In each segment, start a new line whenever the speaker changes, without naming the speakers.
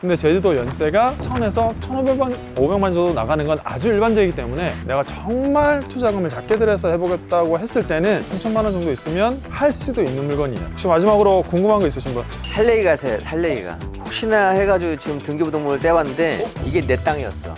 근데 제주도 연세가 1000에서 1500만, 500만 정도 나가는 건 아주 일반적이기 때문에 내가 정말 투자금을 작게 들여서 해보겠다고 했을 때는 3000만 원 정도 있으면 할 수도 있는 물건이에요. 혹시 마지막으로 궁금한 거 있으신 분?
할레이 가세요, 할레이가. 혹시나 해가지고 지금 등기부등본을 떼봤는데 이게 내 땅이었어.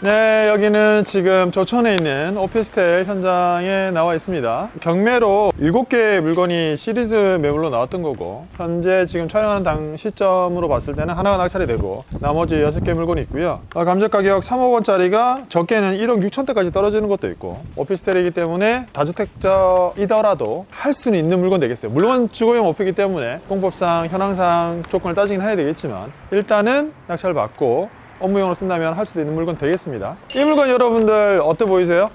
네, 여기는 지금 조천에 있는 오피스텔 현장에 나와 있습니다. 경매로 7개의 물건이 시리즈 매물로 나왔던 거고, 현재 지금 촬영하는 당 시점으로 봤을 때는 하나가 낙찰이 되고 나머지 6개 물건이 있고요. 감정 가격 3억 원짜리가 적게는 1억 6천대까지 떨어지는 것도 있고, 오피스텔이기 때문에 다주택자이더라도 할 수는 있는 물건 되겠어요. 물론 주거용 오피이기 때문에 공법상 현황상 조건을 따지긴 해야 되겠지만 일단은 낙찰을 받고 업무용으로 쓴다면 할 수도 있는 물건 되겠습니다. 이 물건 여러분들 어때 보이세요?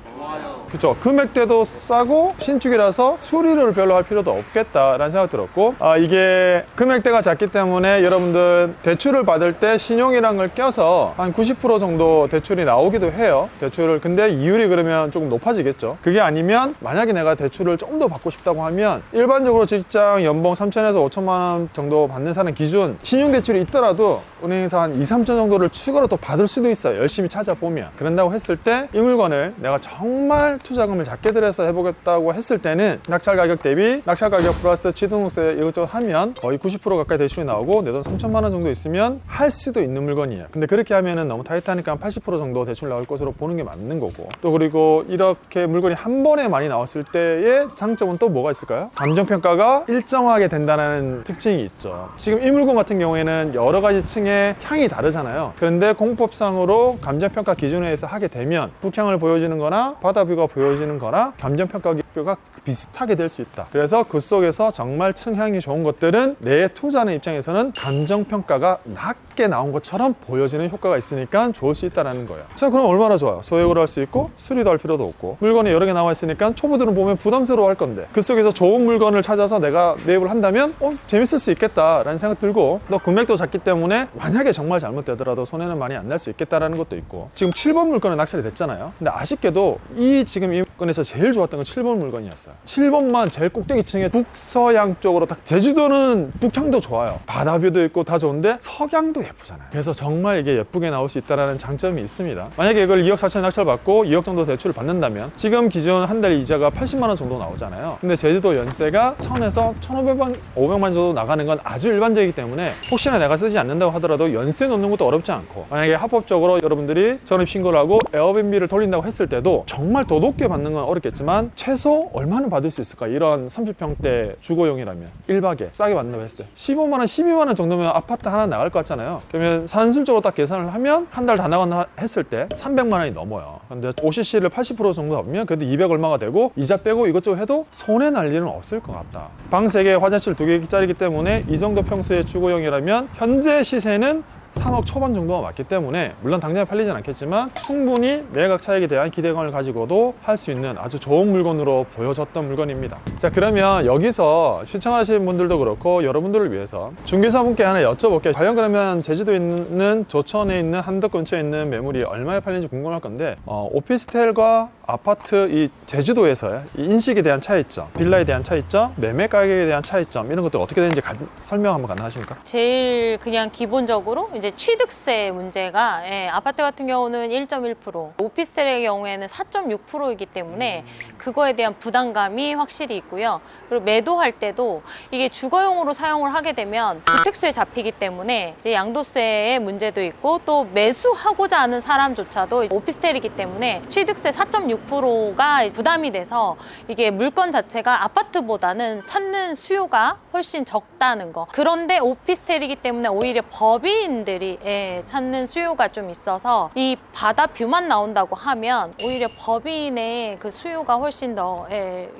그쵸, 금액대도 싸고 신축이라서 수리를 별로 할 필요도 없겠다라는 생각 들었고, 이게 금액대가 작기 때문에 여러분들 대출을 받을 때 신용이란 걸 껴서 한 90% 정도 대출이 나오기도 해요. 대출을. 근데 이율이 그러면 조금 높아지겠죠. 그게 아니면 만약에 내가 대출을 좀 더 받고 싶다고 하면 일반적으로 직장 연봉 3천에서 5천만 원 정도 받는 사람 기준 신용대출이 있더라도 은행에서 한 2, 3천 정도를 추가로 또 받을 수도 있어요. 열심히 찾아보면. 그런다고 했을 때 이 물건을 내가 정말 투자금을 작게 들여서 해보겠다고 했을 때는 낙찰 가격 대비 낙찰 가격 플러스 취등록세 이것저것 하면 거의 90% 가까이 대출이 나오고 내 돈 3천만 원 정도 있으면 할 수도 있는 물건이에요. 근데 그렇게 하면은 너무 타이트하니까 80% 정도 대출 나올 것으로 보는 게 맞는 거고, 또 그리고 이렇게 물건이 한 번에 많이 나왔을 때의 장점은 또 뭐가 있을까요? 감정평가가 일정하게 된다는 특징이 있죠. 지금 이 물건 같은 경우에는 여러 가지 층의 향이 다르잖아요. 그런데 공법상으로 감정평가 기준에 의해서 하게 되면 북향을 보여주는 거나 바다뷰가 보여지는 거나 감정평가가 비슷하게 될 수 있다. 그래서 그 속에서 정말 층향이 좋은 것들은 내 투자하는 입장에서는 감정평가가 낮게 나온 것처럼 보여지는 효과가 있으니까 좋을 수 있다는 거예요. 자, 그럼 얼마나 좋아요? 소액으로 할 수 있고 수리도 할 필요도 없고 물건이 여러 개 나와 있으니까 초보들은 보면 부담스러워 할 건데 그 속에서 좋은 물건을 찾아서 내가 매입을 한다면 재밌을 수 있겠다라는 생각 들고, 또 금액도 작기 때문에 만약에 정말 잘못되더라도 손해는 많이 안 날 수 있겠다라는 것도 있고, 지금 7번 물건은 낙찰이 됐잖아요. 근데 아쉽게도 지금 이 물건에서 제일 좋았던 건 7번 물건이었어요. 7번만 제일 꼭대기층에 북서양 쪽으로 딱, 제주도는 북향도 좋아요. 바다뷰도 있고 다 좋은데 석양도 예쁘잖아요. 그래서 정말 이게 예쁘게 나올 수 있다는 장점이 있습니다. 만약에 이걸 2억 4천 낙찰 받고 2억 정도 대출을 받는다면 지금 기존 한 달 이자가 80만 원 정도 나오잖아요. 근데 제주도 연세가 1000에서 1500만, 500만 정도 나가는 건 아주 일반적이기 때문에 혹시나 내가 쓰지 않는다고 하더라도 연세 넣는 것도 어렵지 않고, 만약에 합법적으로 여러분들이 전입신고를 하고 에어비앤비를 돌린다고 했을 때도 정말 더 높게 받는 건 어렵겠지만 최소 얼마는 받을 수 있을까? 이런 30평대 주거용이라면 1박에 싸게 받는다고 했을 때 15만 원, 12만 원 정도면 아파트 하나 나갈 것 같잖아요. 그러면 산술적으로 딱 계산을 하면 한 달 다 나간다 했을 때 300만 원이 넘어요. 근데 OCC를 80% 정도 하면 그래도 200 얼마가 되고 이자 빼고 이것저것 해도 손해 날 일은 없을 것 같다. 방 3개, 화장실 2개짜리이기 때문에 이 정도 평수의 주거용이라면 현재 시세는 3억 초반 정도가 맞기 때문에 물론 당장에 팔리진 않겠지만 충분히 매각 차익에 대한 기대감을 가지고도 할 수 있는 아주 좋은 물건으로 보여졌던 물건입니다. 자, 그러면 여기서 시청하시는 분들도 그렇고 여러분들을 위해서 중개사분께 하나 여쭤볼게요. 과연 그러면 제주도에 있는 조천에 있는 한덕 근처에 있는 매물이 얼마에 팔리는지 궁금할 건데, 오피스텔과 아파트, 이 제주도에서의 이 인식에 대한 차이점, 빌라에 대한 차이점, 매매 가격에 대한 차이점, 이런 것들 어떻게 되는지 설명 한번 가능하십니까?
제일 그냥 기본적으로 이제 취득세 문제가, 아파트 같은 경우는 1.1%, 오피스텔의 경우에는 4.6%이기 때문에 그거에 대한 부담감이 확실히 있고요. 그리고 매도할 때도 이게 주거용으로 사용을 하게 되면 주택수에 잡히기 때문에 이제 양도세의 문제도 있고, 또 매수하고자 하는 사람조차도 오피스텔이기 때문에 취득세 4.6%가 부담이 돼서 이게 물건 자체가 아파트보다는 찾는 수요가 훨씬 적다는 거. 그런데 오피스텔이기 때문에 오히려 법인들이 찾는 수요가 좀 있어서 이 바다 뷰만 나온다고 하면 오히려 법인의 그 수요가 훨씬 더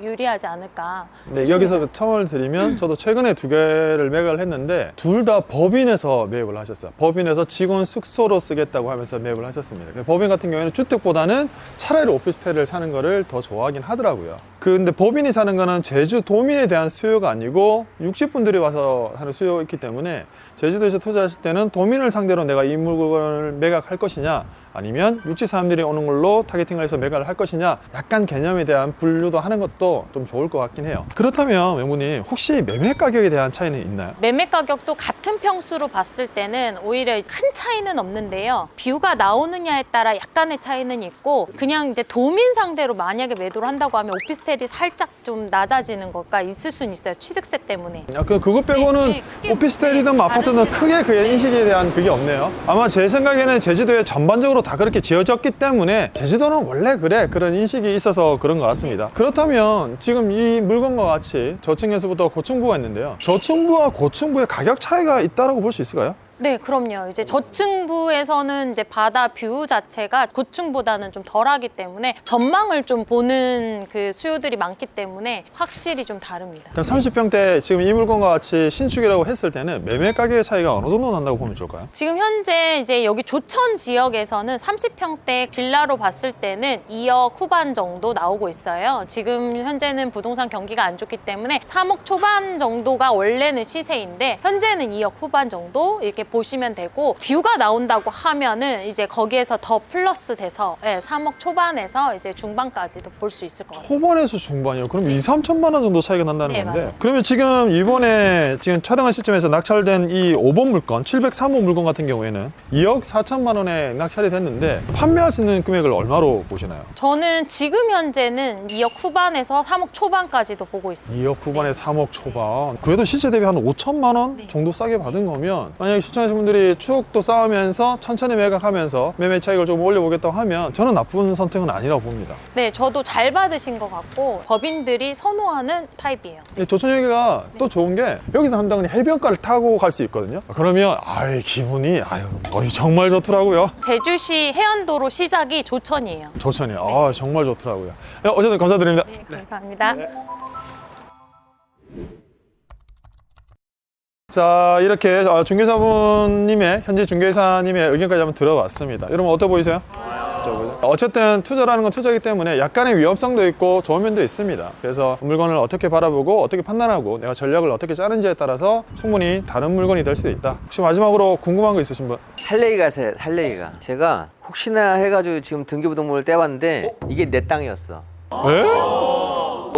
유리하지 않을까.
네, 여기서 그 첨언을 드리면 저도 최근에 2개를 매각을 했는데 둘 다 법인에서 매입을 하셨어요. 법인에서 직원 숙소로 쓰겠다고 하면서 매입을 하셨습니다. 법인 같은 경우에는 주택보다는 차라리 오피스텔을 사는 거를 더 좋아하긴 하더라고요. 근데 법인이 사는 거는 제주 도민에 대한 수요가 아니고 육지분들이 와서 하는 수요가 있기 때문에 제주도에서 투자하실 때는 도민을 상대로 내가 이 물건을 매각할 것이냐, 아니면 육지 사람들이 오는 걸로 타겟팅을 해서 매각을 할 것이냐, 약간 개념에 대한 분류도 하는 것도 좀 좋을 것 같긴 해요. 그렇다면 맹구님, 혹시 매매 가격에 대한 차이는 있나요?
매매 가격도 같은 평수로 봤을 때는 오히려 큰 차이는 없는데요. 뷰가 나오느냐에 따라 약간의 차이는 있고, 그냥 이제 도민 상대로 만약에 매도를 한다고 하면 오피스텔이 살짝 좀 낮아지는 것가 있을 수는 있어요. 취득세 때문에.
그거 빼고는
네, 크게
오피스텔이든 아파트든 크게 그 인식에 대한 그게 없네요. 아마 제 생각에는 제주도에 전반적으로 다 그렇게 지어졌기 때문에 제주도는 원래 그래, 그런 인식이 있어서 그런 것 같습니다. 그렇다면 지금 이 물건과 같이 저층에서부터 고층부가 있는데요. 저층부와 고층부의 가격 차이가 있다고 볼 수 있을까요?
네, 그럼요. 이제 저층부에서는 이제 바다 뷰 자체가 고층보다는 좀 덜하기 때문에 전망을 좀 보는 그 수요들이 많기 때문에 확실히 좀 다릅니다.
그럼 30평대 지금 이 물건과 같이 신축이라고 했을 때는 매매 가격의 차이가 어느 정도 난다고 보면 좋을까요?
지금 현재 이제 여기 조천 지역에서는 30평대 빌라로 봤을 때는 2억 후반 정도 나오고 있어요. 지금 현재는 부동산 경기가 안 좋기 때문에 3억 초반 정도가 원래는 시세인데 현재는 2억 후반 정도 이렇게 보시면 되고, 뷰가 나온다고 하면은 이제 거기에서 더 플러스 돼서 3억 초반에서 이제 중반까지도 볼 수 있을 것 같아요.
초반에서 중반이요? 그럼 2, 3천만 원 정도 차이가 난다는
네,
건데,
맞아요.
그러면 지금 이번에 지금 촬영한 시점에서 낙찰된 이 5번 물건, 703호 물건 같은 경우에는 2억 4천만 원에 낙찰이 됐는데 판매할 수 있는 금액을 얼마로 보시나요?
저는 지금 현재는 2억 후반에서 3억 초반까지도 보고 있습니다.
2억 후반에 3억 초반. 그래도 시세 대비 한 5천만 원
네.
정도 싸게 받은 거면, 만약에 시청하시는 분들이 추억도 쌓으면서 천천히 매각하면서 매매 차익을 좀 올려보겠다고 하면 저는 나쁜 선택은 아니라고 봅니다.
네, 저도 잘 받으신 것 같고 법인들이 선호하는 타입이에요.
조천여기가 또 좋은 게 여기서 한다면 해변가를 타고 갈 수 있거든요. 그러면 기분이 정말 좋더라고요.
제주시 해안도로 시작이 조천이에요.
조천이 정말 좋더라고요. 어쨌든 감사드립니다.
네, 감사합니다.
자, 이렇게 중개사분님의, 현재 중개사님의 의견까지 한번 들어봤습니다. 여러분 어떠 보이세요? 어쨌든 투자라는 건 투자이기 때문에 약간의 위험성도 있고 좋은 면도 있습니다. 그래서 물건을 어떻게 바라보고 어떻게 판단하고 내가 전략을 어떻게 짜는지에 따라서 충분히 다른 물건이 될 수도 있다. 혹시 마지막으로 궁금한 거 있으신 분?
살레기가 있어요, 살레기가. 제가 혹시나 해가지고 지금 등기부등본을 떼봤는데 이게 내 땅이었어.
에?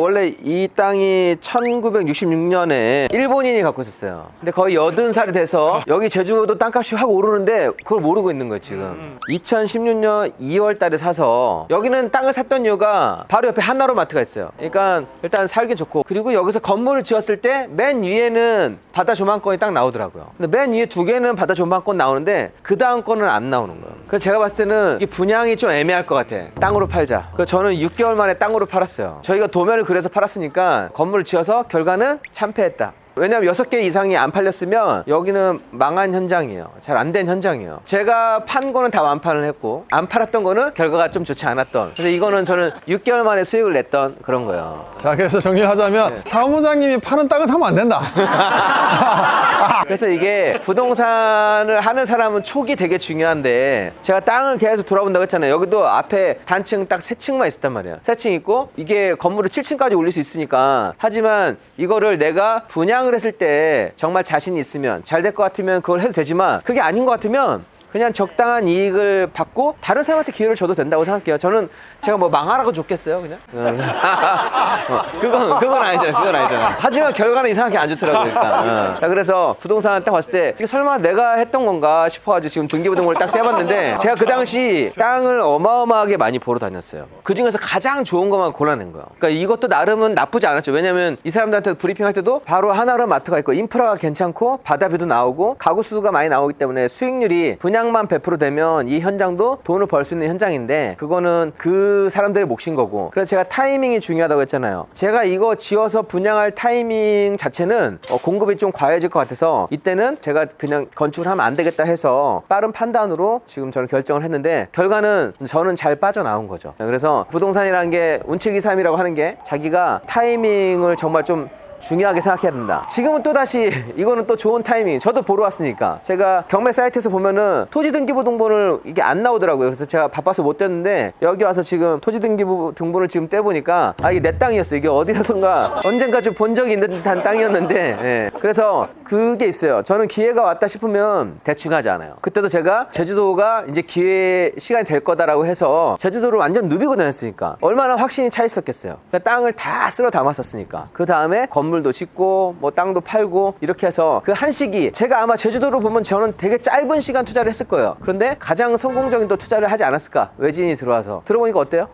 원래 이 땅이 1966년에 일본인이 갖고 있었어요. 근데 거의 80살이 돼서 여기 제주도 땅값이 확 오르는데 그걸 모르고 있는 거예요, 지금. 2016년 2월 달에 사서 여기는 땅을 샀던 이유가 바로 옆에 한나로 마트가 있어요. 그러니까 일단 살기 좋고, 그리고 여기서 건물을 지었을 때 맨 위에는 바다 조망권이 딱 나오더라고요. 근데 맨 위에 2개는 바다 조망권 나오는데 그 다음 거는 안 나오는 거예요. 그래서 제가 봤을 때는 이 분양이 좀 애매할 것 같아. 땅으로 팔자. 그래서 저는 6개월 만에 땅으로 팔았어요. 저희가 도면을 그래서 팔았으니까 건물을 지어서 결과는 참패했다. 왜냐면 6개 이상이 안 팔렸으면 여기는 망한 현장이에요. 잘 안 된 현장이에요. 제가 판 거는 다 완판을 했고 안 팔았던 거는 결과가 좀 좋지 않았던. 그래서 이거는 저는 6개월 만에 수익을 냈던 그런 거예요.
자, 그래서 정리하자면 사무장님이 파는 땅은 사면 안 된다.
그래서 이게 부동산을 하는 사람은 촉이 되게 중요한데, 제가 땅을 계속 돌아본다고 했잖아요. 여기도 앞에 단층 딱 3층만 있었단 말이에요. 3층 있고 이게 건물을 7층까지 올릴 수 있으니까. 하지만 이거를 내가 분양을 했을 때 정말 자신이 있으면, 잘 될 것 같으면 그걸 해도 되지만 그게 아닌 것 같으면 그냥 적당한 이익을 받고 다른 사람한테 기회를 줘도 된다고 생각해요. 저는 제가 뭐 망하라고 줬겠어요, 그냥? 그건 아니잖아. 그건 아니잖아. 하지만 결과는 이상하게 안 좋더라고요, 일단. 자, 그래서 부동산 딱 봤을 때 이게 설마 내가 했던 건가 싶어가지고 지금 등기부등본을 딱 떼봤는데, 제가 그 당시 땅을 어마어마하게 많이 보러 다녔어요. 그 중에서 가장 좋은 것만 골라낸 거예요. 그러니까 이것도 나름은 나쁘지 않았죠. 왜냐면 이 사람들한테 브리핑 할 때도 바로 하나로 마트가 있고 인프라가 괜찮고 바다뷰도 나오고 가구 수가 많이 나오기 때문에 수익률이 분양만 100% 되면 이 현장도 돈을 벌 수 있는 현장인데, 그거는 그 사람들의 몫인 거고. 그래서 제가 타이밍이 중요하다고 했잖아요. 제가 이거 지어서 분양할 타이밍 자체는 공급이 좀 과해질 것 같아서 이때는 제가 그냥 건축을 하면 안 되겠다 해서 빠른 판단으로 지금 저는 결정을 했는데, 결과는 저는 잘 빠져나온 거죠. 그래서 부동산이라는 게 운칠기삼이라고 하는 게 자기가 타이밍을 정말 좀 중요하게 생각해야 된다. 지금은 또다시 이거는 또 좋은 타이밍. 저도 보러 왔으니까. 제가 경매 사이트에서 보면은 토지 등기부 등본을 이게 안 나오더라고요. 그래서 제가 바빠서 못 뗐는데 여기 와서 지금 토지 등기부 등본을 지금 떼보니까 아, 이게 내 땅이었어. 이게 어디선가 언젠가 좀 본 적이 있는 듯한 땅이었는데 예. 그래서 그게 있어요. 저는 기회가 왔다 싶으면 대충 하지 않아요. 그때도 제가 제주도가 이제 기회 시간이 될 거다라고 해서 제주도를 완전 누비고 다녔으니까 얼마나 확신이 차 있었겠어요. 그러니까 땅을 다 쓸어 담았었으니까. 그 다음에 건물도 짓고 뭐 땅도 팔고 이렇게 해서 그 한 시기 제가 아마 제주도를 보면 저는 되게 짧은 시간 투자를 했을 거예요. 그런데 가장 성공적인 또 투자를 하지 않았을까? 외지인이 들어와서. 들어보니까 어때요?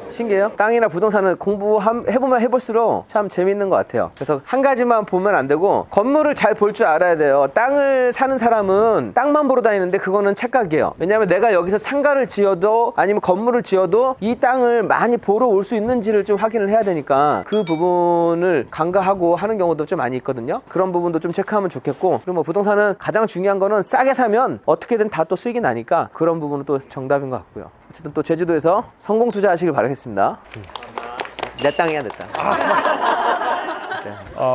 신기해요? 땅이나 부동산은 공부해보면 해볼수록 참 재밌는 것 같아요. 그래서 한 가지만 보면 안 되고 건물을 잘 볼 줄 알아야 돼요. 땅을 사는 사람은 땅만 보러 다니는데 그거는 착각이에요. 왜냐하면 내가 여기서 상가를 지어도 아니면 건물을 지어도 이 땅을 많이 보러 올 수 있는지를 좀 확인을 해야 되니까 그 부분을 간과하고 하는 경우도 좀 많이 있거든요. 그런 부분도 좀 체크하면 좋겠고, 그리고 뭐 부동산은 가장 중요한 거는 싸게 사면 어떻게든 다 또 수익이 나니까 그런 부분은 또 정답인 것 같고요. 어쨌든 또 제주도에서 성공 투자하시길 바라겠습니다. 내 땅이야, 내 땅.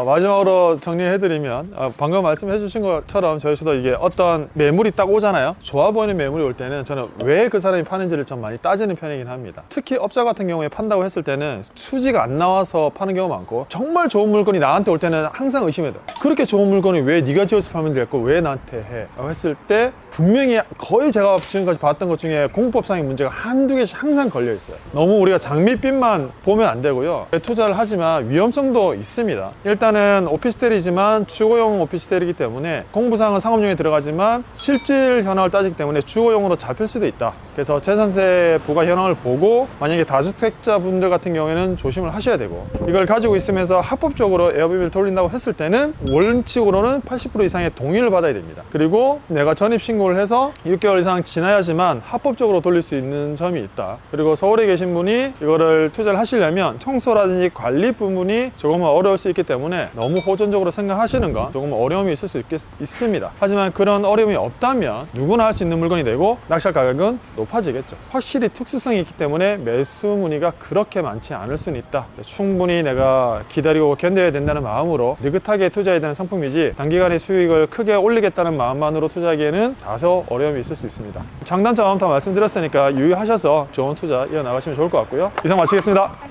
마지막으로 정리해드리면 방금 말씀해 주신 것처럼 저희도 이게 어떤 매물이 딱 오잖아요. 좋아 보이는 매물이 올 때는 저는 왜 그 사람이 파는지를 좀 많이 따지는 편이긴 합니다. 특히 업자 같은 경우에 판다고 했을 때는 수지가 안 나와서 파는 경우가 많고, 정말 좋은 물건이 나한테 올 때는 항상 의심해요. 그렇게 좋은 물건이 왜 네가 지어서 파면 될 거 왜 나한테 해? 라고 했을 때 분명히 거의 제가 지금까지 봤던 것 중에 공법상의 문제가 한두 개씩 항상 걸려 있어요. 너무 우리가 장밋빛만 보면 안 되고요. 투자를 하지만 위험성도 있습니다. 일단은 오피스텔이지만 주거용 오피스텔이기 때문에 공부상은 상업용에 들어가지만 실질 현황을 따지기 때문에 주거용으로 잡힐 수도 있다. 그래서 재산세 부과 현황을 보고 만약에 다주택자분들 같은 경우에는 조심을 하셔야 되고, 이걸 가지고 있으면서 합법적으로 에어비를 돌린다고 했을 때는 원칙으로는 80% 이상의 동의를 받아야 됩니다. 그리고 내가 전입신고를 해서 6개월 이상 지나야지만 합법적으로 돌릴 수 있는 점이 있다. 그리고 서울에 계신 분이 이거를 투자를 하시려면 청소라든지 관리 부분이 조금은 어려울 수 있기 때문에 너무 호전적으로 생각하시는 건 조금 어려움이 있을 수 있습니다. 하지만 그런 어려움이 없다면 누구나 할 수 있는 물건이 되고 낙찰 가격은 높아지겠죠. 확실히 특수성이 있기 때문에 매수 문의가 그렇게 많지 않을 수는 있다. 충분히 내가 기다리고 견뎌야 된다는 마음으로 느긋하게 투자해야 되는 상품이지 단기간에 수익을 크게 올리겠다는 마음만으로 투자하기에는 다소 어려움이 있을 수 있습니다. 장단점 다 말씀드렸으니까 유의하셔서 좋은 투자 이어나가시면 좋을 것 같고요. 이상 마치겠습니다.